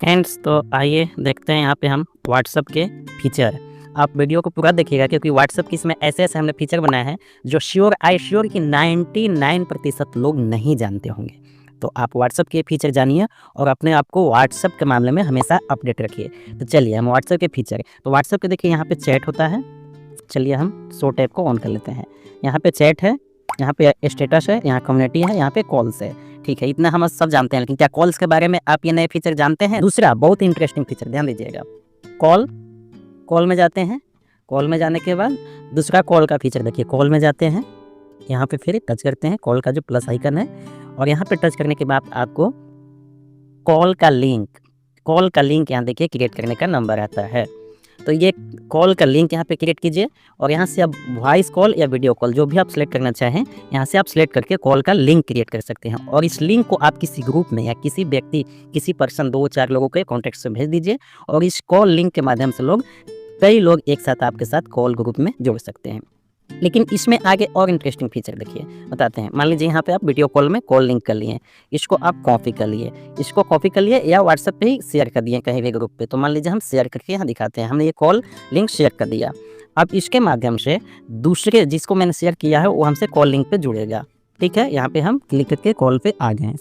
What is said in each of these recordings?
Friends, तो आइए देखते हैं यहाँ पे हम व्हाट्सएप के फीचर। आप वीडियो को पूरा देखिएगा क्योंकि व्हाट्सएप की इसमें ऐसे-ऐसे हमने फीचर बनाए हैं जो आई श्योर कि 99% लोग नहीं जानते होंगे। तो आप व्हाट्सएप के फीचर जानिए और अपने आप को व्हाट्सएप के मामले में हमेशा अपडेट रखिए। तो चलिए हम व्हाट्सएप के फीचर, तो व्हाट्सएप के देखिए यहाँ पे चैट होता है। चलिए हम शो टैब को ऑन कर लेते हैं। यहाँ पे चैट है, यहाँ पे स्टेटस है, यहाँ कम्युनिटी है, यहाँ पे कॉल्स है। ठीक है, इतना हम सब जानते हैं, लेकिन क्या कॉल्स के बारे में आप ये नए फीचर जानते हैं? दूसरा बहुत ही इंटरेस्टिंग फीचर, ध्यान दीजिएगा। कॉल में जाते हैं। कॉल में जाने के बाद दूसरा कॉल का फीचर देखिए। कॉल में जाते हैं, यहाँ पे फिर टच करते हैं कॉल का जो प्लस आइकन है, और यहाँ पे टच करने के बाद आपको कॉल का लिंक यहाँ देखिए क्रिएट करने का नंबर आता है। तो ये कॉल का लिंक यहाँ पे क्रिएट कीजिए और यहाँ से आप वॉइस कॉल या वीडियो कॉल जो भी आप सिलेक्ट करना चाहें, यहाँ से आप सिलेक्ट करके कॉल का लिंक क्रिएट कर सकते हैं। और इस लिंक को आप किसी ग्रुप में या किसी व्यक्ति, किसी पर्सन 2-4 लोगों के कॉन्टैक्ट से भेज दीजिए और इस कॉल लिंक के माध्यम से कई लोग एक साथ आपके साथ कॉल ग्रुप में जुड़ सकते हैं। लेकिन इसमें आगे और इंटरेस्टिंग फीचर देखिए, बताते हैं। मान लीजिए यहाँ पे आप वीडियो कॉल में कॉल लिंक कर लिए, इसको आप कॉपी कर लिए या व्हाट्सएप पे ही शेयर कर दिए कहीं भी ग्रुप पे। तो मान लीजिए हम शेयर करके यहाँ दिखाते हैं, हमने ये कॉल लिंक शेयर कर दिया। अब इसके माध्यम से दूसरे जिसको मैंने शेयर किया है वो हमसे कॉल लिंक पे जुड़ेगा। ठीक है, यहाँ पे हम क्लिक करके कॉल पे आ गए।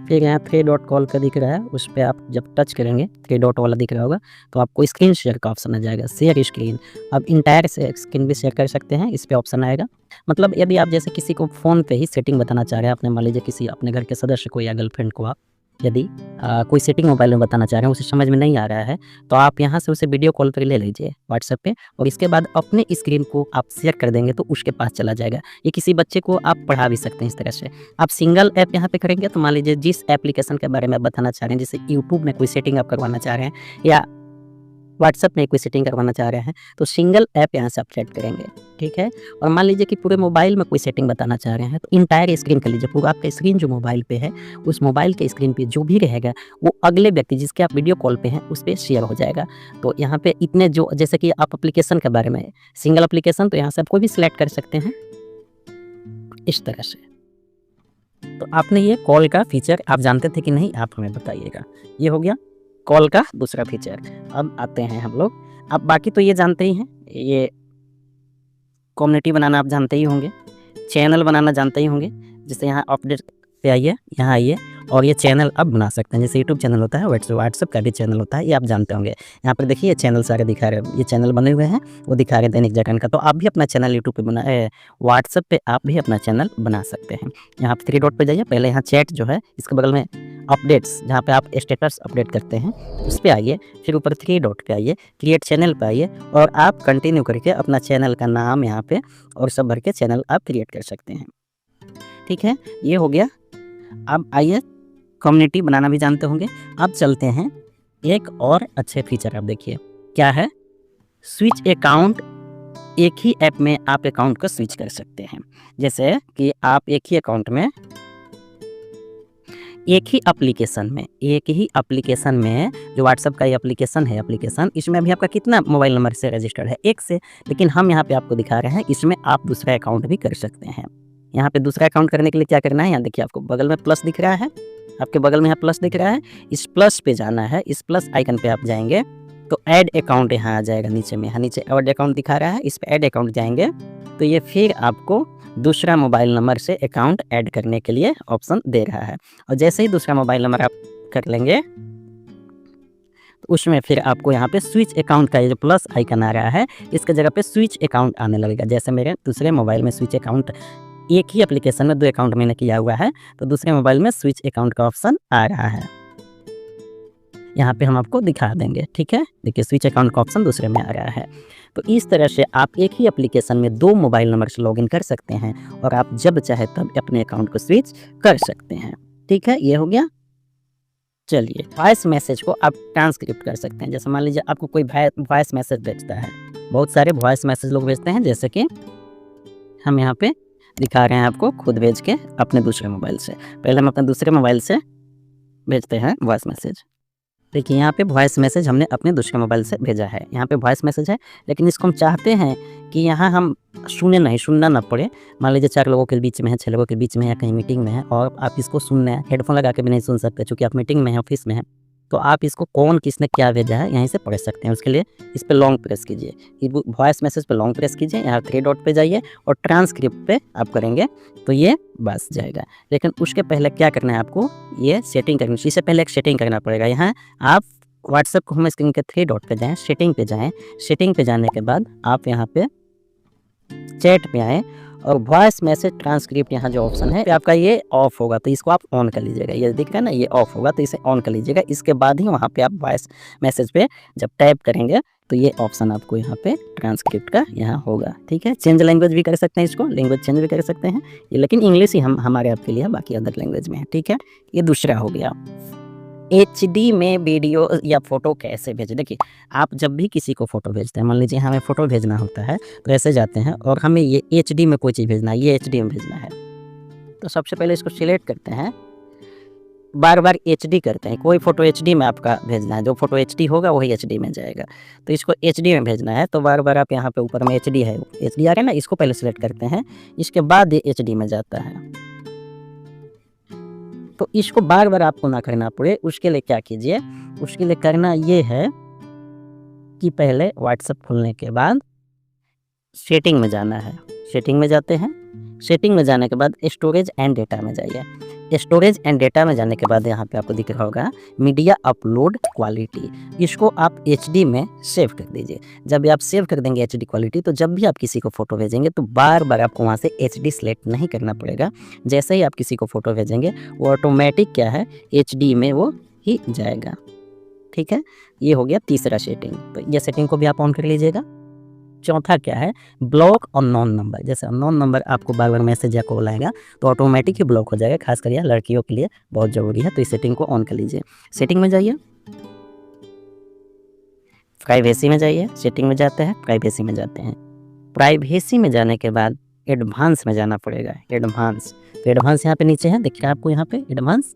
फिर यहाँ 3 डॉट कॉल का दिख रहा है, उस पर आप जब टच करेंगे 3 डॉट वाला दिख रहा होगा तो आपको स्क्रीन शेयर का ऑप्शन आ जाएगा, शेयर स्क्रीन। अब इंटायर से स्क्रीन भी शेयर कर सकते हैं, इस पर ऑप्शन आएगा। मतलब यदि आप जैसे किसी को फ़ोन पे ही सेटिंग बताना चाह रहे हैं, अपने मान लीजिए किसी अपने घर के सदस्य को या गर्लफ्रेंड को आप यदि कोई सेटिंग मोबाइल में बताना चाह रहे हैं, उसे समझ में नहीं आ रहा है, तो आप यहाँ से उसे वीडियो कॉल पर ले लीजिए व्हाट्सएप पे और इसके बाद अपने स्क्रीन को आप शेयर कर देंगे तो उसके पास चला जाएगा। ये किसी बच्चे को आप पढ़ा भी सकते हैं इस तरह से। आप सिंगल ऐप यहाँ पे करेंगे तो मान लीजिए जिस एप्लीकेशन के बारे में आप बताना चाह रहे हैं, जैसे यूट्यूब में कोई सेटिंग आप करवाना चाह रहे हैं या व्हाट्सएप में कोई सेटिंग करवाना चाह रहे हैं, तो सिंगल ऐप यहाँ से आप सेट करेंगे। ठीक है, और मान लीजिए कि पूरे मोबाइल में कोई सेटिंग बताना चाह रहे हैं तो इंटायर स्क्रीन कर लीजिए। पूरा आपका स्क्रीन जो मोबाइल पे है, उस मोबाइल के स्क्रीन पे जो भी रहेगा वो अगले व्यक्ति जिसके आप वीडियो कॉल पे हैं उस पर शेयर हो जाएगा। तो यहाँ पे इतने जो, जैसे कि आप एप्लीकेशन के बारे में सिंगल एप्लीकेशन, तो यहाँ से आप कोई भी सिलेक्ट कर सकते हैं इस तरह से। तो आपने ये कॉल का फीचर आप जानते थे कि नहीं, आप हमें बताइएगा। ये हो गया कॉल का दूसरा फीचर। अब आते हैं हम लोग, अब बाकी तो ये जानते ही हैं, ये कम्युनिटी बनाना आप जानते ही होंगे, चैनल बनाना जानते ही होंगे। जैसे यहाँ अपडेट पे आइए, यहाँ आइए और ये चैनल आप बना सकते हैं। जैसे यूट्यूब चैनल होता है, व्हाट्सएप का भी चैनल होता है, ये आप जानते होंगे। यहाँ पर देखिए ये चैनल सारे दिखा रहे हैं, ये चैनल बने हुए हैं, वो दिखा रहे हैं दैनिक जागरण का। तो आप भी अपना चैनल यूट्यूब पे बना, व्हाट्सएप पे आप भी अपना चैनल बना सकते हैं। यहाँ पे 3 डॉट पे जाइए, पहले यहाँ चैट जो है इसके बगल में अपडेट्स, जहाँ पे आप स्टेटस अपडेट करते हैं उस पर आइए, फिर ऊपर 3 डॉट पे आइए, क्रिएट चैनल पे आइए और आप कंटिन्यू करके अपना चैनल का नाम यहाँ पे और सब भर के चैनल आप क्रिएट कर सकते हैं। ठीक है, ये हो गया। अब आइए, कम्युनिटी बनाना भी जानते होंगे। अब चलते हैं एक और अच्छे फीचर, आप देखिए क्या है, स्विच अकाउंट। एक ही ऐप में आप अकाउंट को स्विच कर सकते हैं। जैसे कि आप एक ही अकाउंट में, एक ही एप्लीकेशन में जो व्हाट्सएप का ये एप्लीकेशन है, इसमें अभी आपका कितना मोबाइल नंबर से रजिस्टर्ड है? 1 से। लेकिन हम यहाँ पे आपको दिखा रहे हैं इसमें आप दूसरा अकाउंट भी कर सकते हैं। यहाँ पे दूसरा अकाउंट करने के लिए क्या करना है, यहाँ देखिए आपको बगल में प्लस दिख रहा है, आपके बगल में यहाँ प्लस दिख रहा है, इस प्लस पे जाना है, इस प्लस आइकन पे आप जाएंगे तो ऐड अकाउंट यहाँ आ जाएगा नीचे में। यहाँ नीचे ऐड अकाउंट दिखा रहा है, इस पे ऐड अकाउंट जाएंगे तो ये फिर आपको दूसरा मोबाइल नंबर से अकाउंट ऐड करने के लिए ऑप्शन दे रहा है। और जैसे ही दूसरा मोबाइल नंबर आप कर लेंगे तो उसमें फिर आपको यहाँ पे स्विच अकाउंट का ये जो प्लस आइकन आ रहा है, इसके जगह पे स्विच अकाउंट आने लगेगा। जैसे मेरे दूसरे मोबाइल में स्विच अकाउंट, एक ही एप्लीकेशन में 2 अकाउंट मैंने किया हुआ है, तो दूसरे मोबाइल में स्विच अकाउंट का ऑप्शन आ रहा है, यहाँ पे हम आपको दिखा देंगे। ठीक है, देखिए स्विच अकाउंट का ऑप्शन दूसरे में आ रहा है। तो इस तरह से आप एक ही एप्लीकेशन में 2 मोबाइल नंबर से लॉगिन कर सकते हैं और आप जब चाहे तब अपने अकाउंट को स्विच कर सकते हैं। ठीक है, ये हो गया। चलिए, वॉइस मैसेज को आप ट्रांसक्रिप्ट कर सकते हैं। जैसे मान लीजिए आपको कोई वॉइस मैसेज भेजता है, बहुत सारे वॉइस मैसेज लोग भेजते हैं, जैसे कि हम यहाँ पे दिखा रहे हैं आपको खुद भेज के अपने दूसरे मोबाइल से। पहले हम अपने दूसरे मोबाइल से भेजते हैं वॉइस मैसेज। देखिए यहाँ पे वॉइस मैसेज हमने अपने दूसरे मोबाइल से भेजा है, यहाँ पे वॉइस मैसेज है, लेकिन इसको हम चाहते हैं कि यहाँ हम सुनना ना पड़े। मान लीजिए 4 लोगों के बीच में है, 6 लोगों के बीच में है, कहीं मीटिंग में है और आप इसको सुनना है, हेडफोन लगा के भी नहीं सुन सकते क्योंकि आप मीटिंग में हैं, ऑफिस में हैं। तो आप इसको कौन किसने क्या भेजा है यहीं से पढ़ सकते हैं। उसके लिए इस पर लॉन्ग प्रेस कीजिए, वॉइस मैसेज पे लॉन्ग प्रेस कीजिए, यहाँ 3 डॉट पे जाइए और ट्रांसक्रिप्ट पे आप करेंगे तो ये बस जाएगा। लेकिन उसके पहले क्या करना है, आपको ये सेटिंग करनी है। इससे पहले एक सेटिंग करना पड़ेगा। यहाँ आप व्हाट्सएप को होम स्क्रीन के 3 डॉट पे जाएँ, सेटिंग पे जाएँ। सेटिंग पे जाने के बाद आप यहाँ पे चैट पे आएँ और वॉइस मैसेज ट्रांसक्रिप्ट यहाँ जो ऑप्शन है आपका ये ऑफ होगा, तो इसको आप ऑन कर लीजिएगा। ये दिख रहा है ना, ये ऑफ होगा तो इसे ऑन कर लीजिएगा। इसके बाद ही वहाँ पे आप वॉइस मैसेज पे जब टाइप करेंगे तो ये ऑप्शन आपको यहाँ पे ट्रांसक्रिप्ट का यहाँ होगा। ठीक है, चेंज लैंग्वेज भी कर सकते हैं, इसको लैंग्वेज चेंज भी कर सकते हैं ये, लेकिन इंग्लिश ही हमारे आपके लिए है, बाकी अदर लैंग्वेज में है। ठीक है, ये दूसरा हो गया। HD में वीडियो या फ़ोटो कैसे भेजें। देखिए, आप जब भी किसी को फ़ोटो भेजते हैं, मान लीजिए हमें फ़ोटो भेजना होता है तो ऐसे जाते हैं और हमें ये HD में कोई चीज़ भेजना है, ये HD में भेजना है, तो सबसे पहले इसको सिलेक्ट करते हैं, बार-बार HD करते हैं। कोई फ़ोटो HD में आपका भेजना है, जो फ़ोटो HD होगा वही HD में जाएगा। तो इसको HD में भेजना है तो बार-बार आप यहाँ पे ऊपर में HD है, HD आ रहा है ना, इसको पहले सिलेक्ट करते हैं, इसके बाद ये HD में जाता है। तो इसको बार-बार आपको ना करना पड़े, उसके लिए क्या कीजिए, उसके लिए करना ये है कि पहले व्हाट्सएप खोलने के बाद सेटिंग में जाना है। सेटिंग में जाते हैं, सेटिंग में जाने के बाद स्टोरेज एंड डेटा में जाइए। स्टोरेज एंड डेटा में जाने के बाद यहाँ पे आपको दिख रहा होगा मीडिया अपलोड क्वालिटी, इसको आप HD में सेव कर दीजिए। जब आप सेव कर देंगे HD क्वालिटी, तो जब भी आप किसी को फ़ोटो भेजेंगे तो बार-बार आपको वहाँ से HD सेलेक्ट नहीं करना पड़ेगा। जैसे ही आप किसी को फ़ोटो भेजेंगे वो ऑटोमेटिक क्या है, HD में वो ही जाएगा। ठीक है, ये हो गया तीसरा सेटिंग, तो ये सेटिंग को भी आप ऑन कर लीजिएगा। चौथा क्या है, ब्लॉक अननोन नंबर। जैसे अननोन नंबर आपको बार-बार मैसेज या कॉल आएगा तो ऑटोमेटिक ही ब्लॉक हो जाएगा, खासकर यह लड़कियों के लिए बहुत ज़रूरी है। तो इस सेटिंग को ऑन कर लीजिए। सेटिंग में जाइए, प्राइवेसी में जाइए, सेटिंग में जाते हैं, प्राइवेसी में जाते हैं। प्राइवेसी में जाने के बाद एडवांस में जाना पड़ेगा, एडवांस। तो एडवांस यहाँ पे नीचे है, देखिए आपको यहाँ पे एडवांस,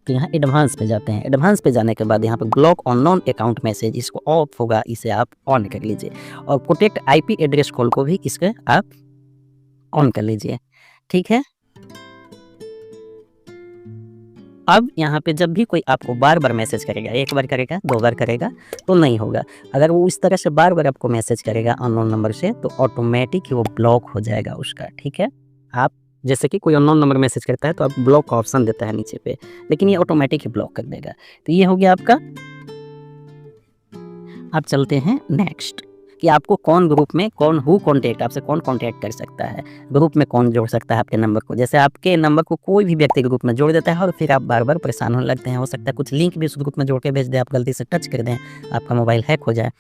तो यहाँ एडवांस पे जाते हैं। एडवांस पे जाने के बाद यहाँ पे ब्लॉक अननोन अकाउंट मैसेज, इसको ऑफ होगा, इसे आप ऑन कर लीजिए। और प्रोटेक्ट IP एड्रेस कॉल को भी इसके आप ऑन कर लीजिए। ठीक है, अब यहाँ पे जब भी कोई आपको बार-बार मैसेज करेगा, एक बार करेगा, 2 बार करेगा तो नहीं होगा। अगर वो इस तरह से बार-बार आपको मैसेज करेगा अननोन नंबर से तो ऑटोमेटिक ही वो ब्लॉक हो जाएगा उसका। ठीक है, आप जैसे कि कोई अननोन नंबर मैसेज करता है तो आप ब्लॉक का ऑप्शन देता है नीचे पे, लेकिन ये ऑटोमेटिक ही ब्लॉक कर देगा। तो ये हो गया आपका। अब चलते हैं नेक्स्ट कि आपको कौन ग्रुप में हु कॉन्टैक्ट, आपसे कौन कॉन्टैक्ट कर सकता है, ग्रुप में कौन जोड़ सकता है आपके नंबर को। जैसे आपके नंबर को कोई भी व्यक्ति ग्रुप में जोड़ देता है और फिर आप बार-बार परेशान होने लगते हैं। हो सकता है कुछ लिंक भी उस ग्रुप में जोड़ के भेज दे, आप गलती से टच कर दें, आपका मोबाइल हैक हो जाए,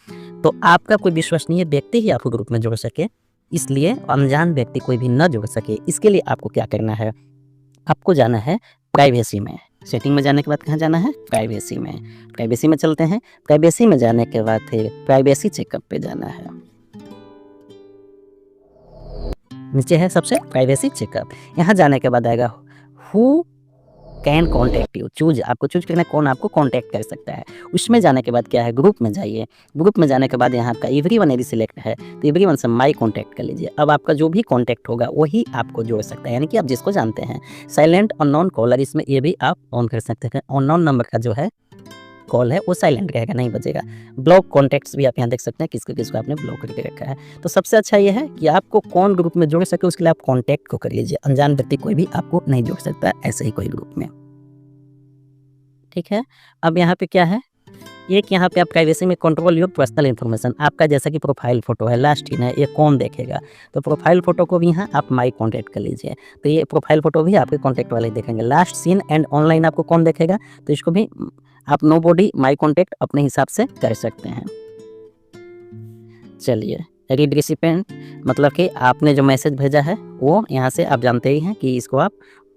तो आपका कोई विश्वसनीय व्यक्ति ही आपको ग्रुप में जोड़ सके, इसलिए अनजान व्यक्ति कोई भी न जोड़ सके। इसके लिए आपको क्या करना है, आपको जाना है प्राइवेसी में। सेटिंग में जाने के बाद कहाँ जाना है, प्राइवेसी में। प्राइवेसी में चलते हैं, प्राइवेसी में जाने के बाद फिर प्राइवेसी चेकअप पे जाना है। नीचे है सबसे प्राइवेसी चेकअप, यहाँ जाने के बाद आएगा हु कैन कॉन्टैक्ट यू, आपको चूज करना है कौन आपको कॉन्टैक्ट कर सकता है। उसमें जाने के बाद क्या है, ग्रुप में जाइए। ग्रुप में जाने के बाद यहाँ आपका एवरीवन यदि सिलेक्ट है तो एवरीवन से माई कॉन्टैक्ट कर लीजिए। अब आपका जो भी कॉन्टैक्ट होगा वही आपको जोड़ सकता है, यानी कि आप जिसको जानते हैं। साइलेंट अननोन कॉलर, इसमें ये भी आप ऑन कर सकते हैं। अननोन नंबर का जो है कॉल है वो साइलेंट रहेगा, नहीं बजेगा। ब्लॉक कॉन्टैक्ट्स भी आप यहाँ देख सकते हैं किसको किसको आपने ब्लॉक करके रखा है। तो सबसे अच्छा ये है कि आपको कौन ग्रुप में जोड़ सके उसके लिए आप कॉन्टैक्ट को कर लीजिए। अनजान व्यक्ति कोई भी आपको नहीं जोड़ सकता ऐसे ही कोई ग्रुप में। ठीक है, अब यहाँ पे क्या है, एक यहाँ पे आप प्राइवेसी में कंट्रोल योर पर्सनल इन्फॉर्मेशन, आपका जैसा कि प्रोफाइल फ़ोटो है, लास्ट सीन है, ये कौन देखेगा, तो प्रोफाइल फ़ोटो को भी यहाँ आप माई कॉन्टैक्ट कर लीजिए। तो ये प्रोफाइल फ़ोटो भी आपके कॉन्टैक्ट वाले देखेंगे। लास्ट सीन एंड ऑनलाइन आपको कौन देखेगा, तो इसको भी आप नो बॉडी माई कॉन्टैक्ट अपने हिसाब से कर सकते हैं। चलिए, रीड रिसिपेंट मतलब कि आपने जो मैसेज भेजा है वो यहाँ से आप जानते ही हैं कि इसको आप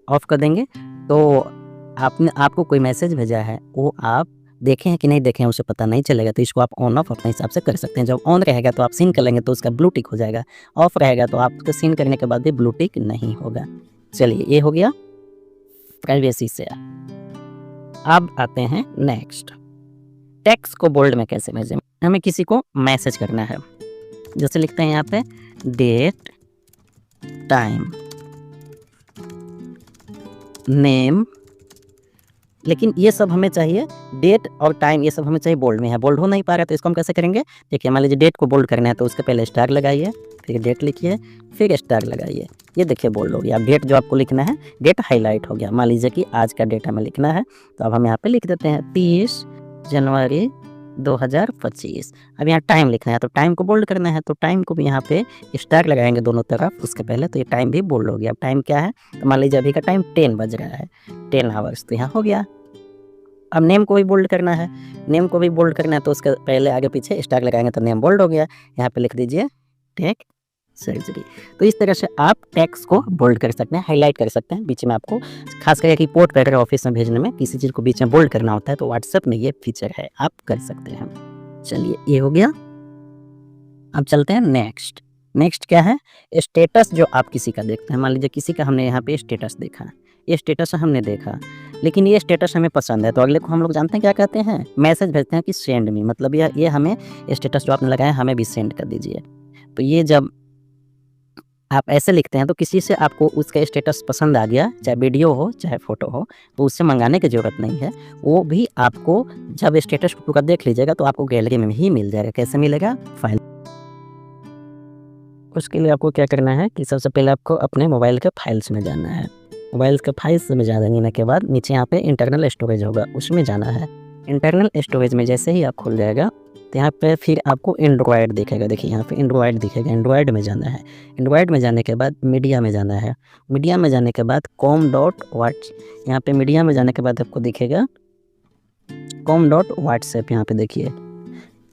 ऑफ कर देंगे। तो आपको कोई मैसेज भेजा है वो आप देखें हैं कि नहीं देखें उसे पता नहीं चलेगा, तो इसको आप ऑन ऑफ अपने हिसाब से कर सकते हैं। जब ऑन रहेगा तो आप सीन कर लेंगे तो उसका ब्लू टिक हो जाएगा, ऑफ रहेगा तो आपको सीन करने के बाद भी ब्लू टिक नहीं होगा। चलिए, ये हो गया प्राइवेसी से। अब आते हैं नेक्स्ट, टेक्स्ट को बोल्ड में कैसे भेजें। हमें किसी को मैसेज करना है, जैसे लिखते हैं यहाँ पे डेट, टाइम, नेम, लेकिन ये सब हमें चाहिए डेट और टाइम, ये सब हमें चाहिए बोल्ड में है। बोल्ड हो नहीं पा रहा है तो इसको हम कैसे करेंगे? देखिए मान लीजिए डेट को बोल्ड करना है तो उसके पहले स्टार लगाइए, फिर डेट लिखिए, फिर स्टार लगाइए, ये देखिए बोल्ड हो गया। अब डेट जो आपको लिखना है, डेट हाईलाइट हो गया। मान लीजिए कि आज का डेट हमें लिखना है तो अब हम यहाँ पे लिख देते हैं 30 जनवरी 2025। अब यहाँ टाइम लिखना है तो टाइम को बोल्ड करना है, तो टाइम को भी यहाँ पे स्टार लगाएंगे दोनों तरफ उसके पहले, तो ये टाइम भी बोल्ड हो गया। अब टाइम क्या है? तो मान लीजिए अभी का टाइम 10 बज रहा है, 10 आवर्स, तो यहाँ हो गया। अब नेम को भी बोल्ड करना है, नेम को भी बोल्ड करना है तो उसके पहले आगे पीछे स्टार लगाएंगे तो नेम बोल्ड हो गया। यहाँ पे लिख दीजिए टेक सर्जरी। तो इस तरह से आप टेक्स्ट को बोल्ड कर सकते हैं, हाईलाइट कर सकते हैं। बीच में आपको खास करके की पोर्ट वगैरह ऑफिस में भेजने में किसी चीज़ को बीच में बोल्ड करना होता है तो व्हाट्सएप में ये फीचर है, आप कर सकते हैं। चलिए ये हो गया। अब चलते हैं नेक्स्ट। नेक्स्ट क्या है? स्टेटस जो आप किसी का देखते हैं। मान लीजिए किसी का हमने यहाँ पे स्टेटस देखा, ये स्टेटस हमने देखा, लेकिन ये स्टेटस हमें पसंद है तो अगले को हम लोग जानते हैं क्या कहते हैं? मैसेज भेजते हैं कि सेंड मी, मतलब ये हमें स्टेटस जो आपने लगाया हमें भी सेंड कर दीजिए। तो ये जब आप ऐसे लिखते हैं तो किसी से आपको उसका स्टेटस पसंद आ गया, चाहे वीडियो हो चाहे फ़ोटो हो, तो उससे मंगाने की ज़रूरत नहीं है। वो भी आपको जब स्टेटस को पूरा देख लीजिएगा तो आपको गैलरी में ही मिल जाएगा। कैसे मिलेगा? फाइल। उसके लिए आपको क्या करना है कि सबसे पहले आपको अपने मोबाइल के फाइल्स में जाना है। मोबाइल के फाइल्स में जाने के बाद नीचे यहाँ पे इंटरनल स्टोरेज होगा, उसमें जाना है। इंटरनल स्टोरेज में जैसे ही आप खुल जाएगा तो यहाँ पे फिर आपको एंड्रॉयड दिखेगा। देखिए यहाँ पे एंड्रॉयड दिखेगा, एंड्रॉयड में जाना है। एंड्रॉयड में जाने के बाद मीडिया में जाना है। मीडिया में जाने के बाद com.whats, यहाँ पे मीडिया में जाने के बाद आपको दिखेगा com.whatsapp। यहाँ पे देखिए,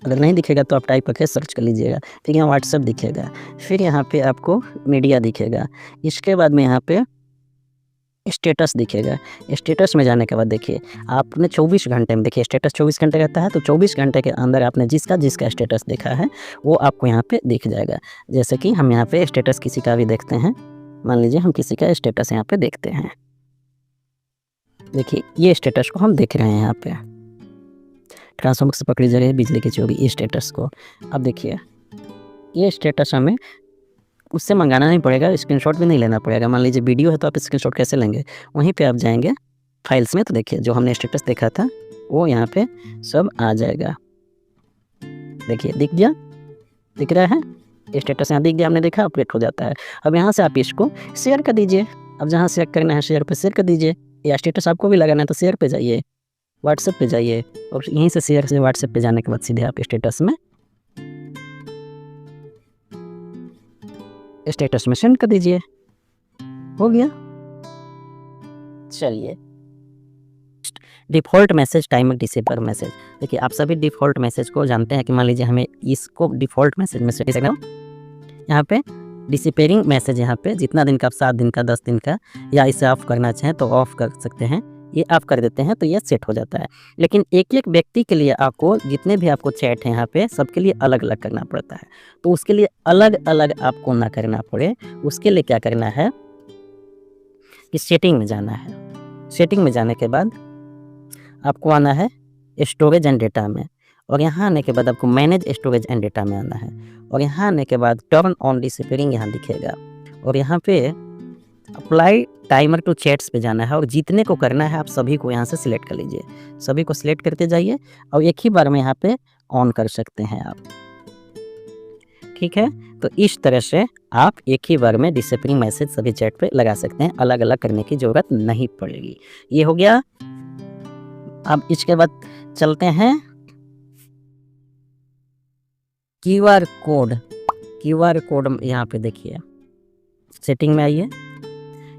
अगर नहीं दिखेगा तो आप टाइप करके सर्च कर लीजिएगा। फिर यहाँ व्हाट्सएप दिखेगा, फिर यहाँ पे आपको मीडिया दिखेगा। इसके बाद में यहाँ पे स्टेटस दिखेगा। स्टेटस में जाने के बाद देखिए आपने 24 घंटे में, देखिए स्टेटस 24 घंटे रहता है तो 24 घंटे के अंदर आपने जिसका स्टेटस देखा है वो आपको यहाँ पे दिख जाएगा। जैसे कि हम यहाँ पे स्टेटस किसी का भी देखते हैं, मान लीजिए हम किसी का स्टेटस यहाँ पे देखते हैं। देखिए ये स्टेटस को हम देख रहे हैं यहाँ पे, ट्रांसफॉर्मर से पकड़ी जगह बिजली की चोरी, ये स्टेटस को। अब देखिए ये स्टेटस हमें उससे मंगाना नहीं पड़ेगा, स्क्रीनशॉट भी नहीं लेना पड़ेगा। मान लीजिए वीडियो है तो आप स्क्रीनशॉट कैसे लेंगे? वहीं पे आप जाएंगे फाइल्स में, तो देखिए जो हमने स्टेटस देखा था वो यहाँ पे सब आ जाएगा। देखिए दिख गया, दिख रहा है स्टेटस यहाँ दिख गया, हमने देखा, अपडेट हो जाता है। अब यहाँ से आप इसको शेयर कर दीजिए। अब जहाँ शेयर करना है शेयर पर शेयर कर दीजिए, या स्टेटस आपको भी लगाना है तो शेयर पे जाइए, व्हाट्सएप पे जाइए और यहीं से शेयर से व्हाट्सएप पे जाने के बाद सीधे आप स्टेटस में सेंड कर दीजिए, हो गया। चलिए default message, timer disable message. देखिए आप सभी डिफ़ॉल्ट मैसेज को जानते हैं कि मान लीजिए हमें इसको डिफ़ॉल्ट मैसेज में से यहाँ पे डिसेपेयरिंग मैसेज, यहाँ पे जितना दिन का, 7 दिन का, 10 दिन का, या इसे ऑफ करना चाहें तो ऑफ कर सकते हैं। ये ऑफ कर देते हैं तो ये सेट हो जाता है। लेकिन एक एक व्यक्ति के लिए आपको, जितने भी आपको चैट हैं यहाँ पे, सबके लिए अलग अलग करना पड़ता है। तो उसके लिए अलग अलग आपको ना करना पड़े, उसके लिए क्या करना है कि सेटिंग में जाना है। सेटिंग में जाने के बाद आपको आना है स्टोरेज एंड डेटा में, और यहाँ आने के बाद आपको मैनेज स्टोरेज एंड डेटा में आना है, और यहाँ आने के बाद टर्न ऑन डिसेपेयरिंग यहाँ दिखेगा, और यहाँ पे अप्लाई टाइमर टू चैट्स पे जाना है, और जितने को करना है आप सभी को यहाँ से सिलेक्ट कर लीजिए। सभी को सिलेक्ट करते जाइए और एक ही बार में यहाँ पे ऑन कर सकते हैं आप, ठीक है। तो इस तरह से आप एक ही बार में डिसेपेयरिंग मैसेज सभी चैट पे लगा सकते हैं, अलग अलग करने की ज़रूरत नहीं पड़ेगी। ये हो गया। अब इसके बाद चलते हैं QR कोड। QR कोड यहाँ पे देखिए, सेटिंग में आइए,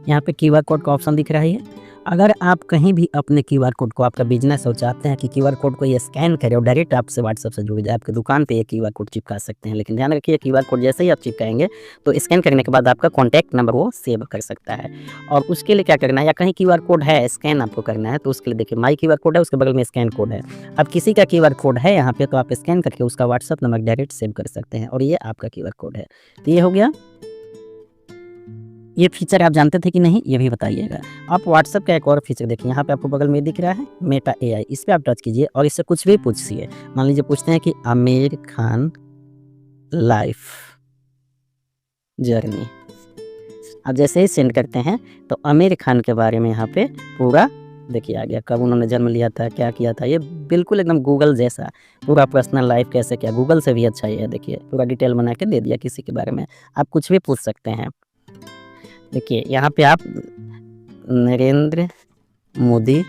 यहाँ पे QR कोड का ऑप्शन दिख रहा है। अगर आप कहीं भी अपने QR कोड को, आपका बिजनेस हो, चाहते हैं कि QR कोड को ये स्कैन करे और डायरेक्ट आपसे व्हाट्सएप से जुड़ जाए, आपकी दुकान पे ये QR कोड चिपका सकते हैं। लेकिन ध्यान रखिए QR कोड जैसे ही आप चिपकाएंगे तो स्कैन करने के बाद आपका कॉन्टैक्ट नंबर वो सेव कर सकता है। और उसके लिए क्या करना है, या कहीं QR कोड है स्कैन आपको करना है तो उसके लिए देखिए माई QR कोड है, उसके बगल में स्कैन कोड है। अब किसी का QR कोड है यहाँ पे तो आप स्कैन करके उसका व्हाट्सएप नंबर डायरेक्ट सेव कर सकते हैं, और ये आपका QR कोड है। तो ये हो गया। ये फीचर आप जानते थे कि नहीं, ये भी बताइएगा। आप व्हाट्सएप का एक और फीचर देखिए, यहाँ पे आपको बगल में दिख रहा है मेटा AI, इस पे आप टच कीजिए और इससे कुछ भी पूछिए। मान लीजिए पूछते हैं कि आमिर खान लाइफ जर्नी, आप जैसे ही सेंड करते हैं तो आमिर खान के बारे में यहाँ पे पूरा देखिए आ गया, कब उन्होंने जन्म लिया था, क्या किया था, ये बिल्कुल एकदम गूगल जैसा, पूरा पर्सनल लाइफ कैसे क्या, गूगल से भी अच्छा ही है। देखिए पूरा डिटेल बना के दे दिया किसी के बारे में, आप कुछ भी पूछ सकते हैं। देखिए यहाँ पे आप नरेंद्र मोदी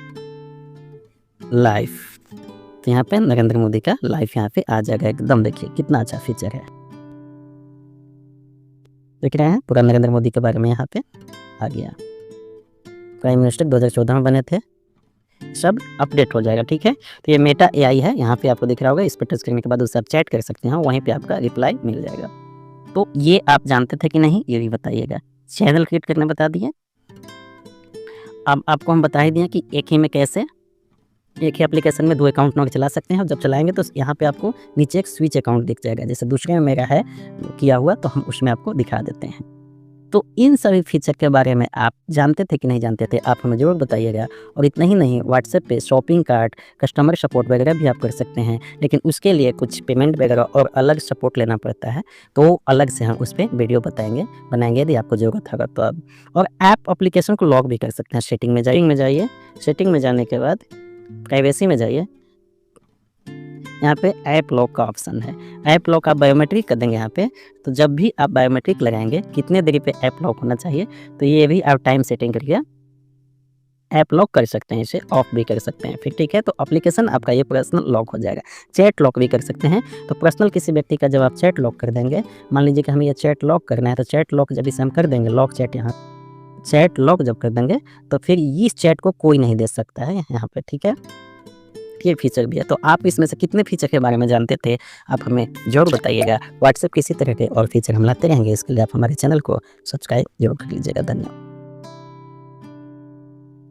लाइफ, तो यहाँ पे नरेंद्र मोदी का लाइफ यहाँ पे आ जाएगा एकदम। देखिए कितना अच्छा फीचर है, देख रहे हैं, पूरा नरेंद्र मोदी के बारे में यहाँ पे आ गया। प्राइम मिनिस्टर 2014 में बने थे, सब अपडेट हो जाएगा। ठीक है, तो ये मेटा एआई है, यहाँ पे आपको दिख रहा होगा, इस पर टच करने के बाद उससे आप चैट कर सकते हैं, वहीं पे आपका रिप्लाई मिल जाएगा। तो ये आप जानते थे कि नहीं, ये भी बताइएगा। चैनल क्रिएट करने बता दिए, अब आपको हम बता ही दिए कि एक ही में कैसे, एक ही एप्लीकेशन में 2 अकाउंट ना चला सकते हैं। और जब चलाएंगे तो यहाँ पे आपको नीचे एक स्विच अकाउंट दिख जाएगा, जैसे दूसरे में मेरा है किया हुआ, तो हम उसमें आपको दिखा देते हैं। तो इन सभी फीचर के बारे में आप जानते थे कि नहीं जानते थे, आप हमें ज़रूर बताइएगा। और इतना ही नहीं, व्हाट्सएप पे शॉपिंग कार्ट, कस्टमर सपोर्ट वगैरह भी आप कर सकते हैं, लेकिन उसके लिए कुछ पेमेंट वगैरह और अलग सपोर्ट लेना पड़ता है, तो अलग से हम उस पर वीडियो बनाएंगे यदि आपको ज़रूरत होगा तो। अब और ऐप एप्लीकेशन को लॉक भी कर सकते हैं। सेटिंग में जाइए, सेटिंग में जाने के बाद प्राइवेसी में जाइए, यहाँ पे ऐप लॉक का ऑप्शन है। ऐप लॉक आप बायोमेट्रिक कर देंगे यहाँ पे, तो जब भी आप बायोमेट्रिक लगाएंगे कितने देरी पे ऐप लॉक होना चाहिए, तो ये भी आप टाइम सेटिंग करके ऐप लॉक कर सकते हैं, इसे ऑफ भी कर सकते हैं। फिर ठीक है, तो एप्लीकेशन आपका ये पर्सनल लॉक हो जाएगा। चैट लॉक भी कर सकते हैं, तो पर्सनल किसी व्यक्ति का जब आप चैट लॉक कर देंगे, मान लीजिए कि हमें ये चैट लॉक करना है, तो चैट लॉक जब इसे हम कर देंगे, लॉक चैट, यहाँ चैट लॉक जब कर देंगे तो फिर इस चैट को कोई नहीं देख सकता है यहाँ पे। ठीक है, ये फीचर भी है। तो आप इसमें से कितने फीचर के बारे में जानते थे, आप हमें जरूर बताइएगा। व्हाट्सएप किसी तरह के और फीचर हम लाते रहेंगे, इसके लिए आप हमारे चैनल को सब्सक्राइब जरूर कर लीजिएगा। धन्यवाद।